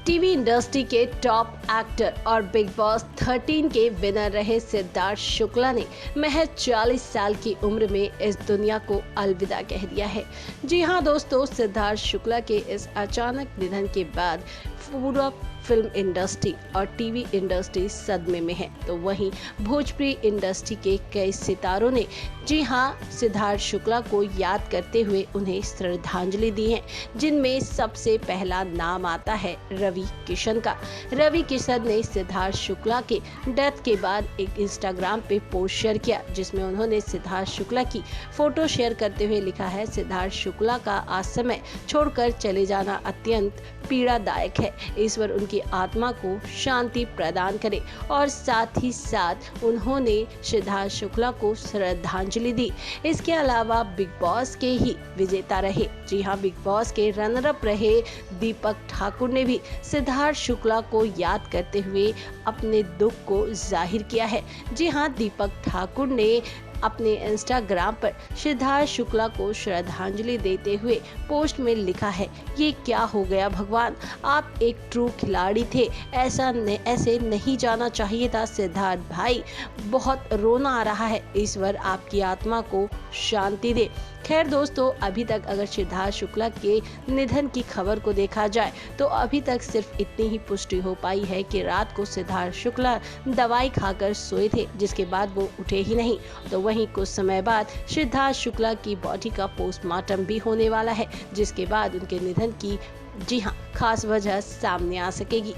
TV industry के top actor और big boss 13 के विनर रहे सिद्धार्थ शुक्ला ने महज 40 साल की उम्र में इस दुनिया को अलविदा कह दिया है। जी हां दोस्तों, सिद्धार्थ शुक्ला के इस अचानक निधन के बाद पूरा फिल्म इंडस्ट्री और टीवी इंडस्ट्री सदमे में है। तो वहीं भोजपुरी इंडस्ट्री के कई सितारों ने जी हां सिद्धार्थ शुक्ला को याद करते हुए उन्हें श्रद्धांजलि दी है, जिनमें सबसे पहला नाम आता है रवि किशन का। रवि किशन ने सिद्धार्थ शुक्ला के डेथ के बाद एक इंस्टाग्राम पे पोस्ट शेयर किया, जिसमें उन्होंने सिद्धार्थ शुक्ला की फोटो शेयर करते हुए लिखा है, सिद्धार्थ शुक्ला का आज समय छोड़कर चले जाना अत्यंत पीड़ादायक है। ईश्वर उनकी आत्मा को शांति प्रदान करे। और साथ ही साथ उन्होंने सिद्धार्थ शुक्ला को श्रद्धांजलि दी। इसके अलावा बिग बॉस के ही विजेता रहे, जी हाँ, बिग बॉस के रनर अप रहे दीपक ठाकुर ने भी सिद्धार्थ शुक्ला को याद करते हुए अपने दुख को जाहिर किया है। जी हाँ, दीपक ठाकुर ने अपने इंस्टाग्राम पर सिद्धार्थ शुक्ला को श्रद्धांजलि देते हुए पोस्ट में लिखा है, ये क्या हो गया भगवान, आप एक ट्रू खिलाड़ी थे, ऐसे नहीं जाना चाहिए था सिद्धार्थ भाई, बहुत रोना आ रहा है, ईश्वर आपकी आत्मा को शांति दे। खैर दोस्तों, अभी तक अगर सिद्धार्थ शुक्ला के निधन की खबर को देखा जाए तो अभी तक सिर्फ इतनी ही पुष्टि हो पाई है कि रात को सिद्धार्थ शुक्ला दवाई खाकर सोए थे, जिसके बाद वो उठे ही नहीं। तो वहीं कुछ समय बाद सिद्धार्थ शुक्ला की बॉडी का पोस्टमार्टम भी होने वाला है, जिसके बाद उनके निधन की जी हाँ खास वजह सामने आ सकेगी।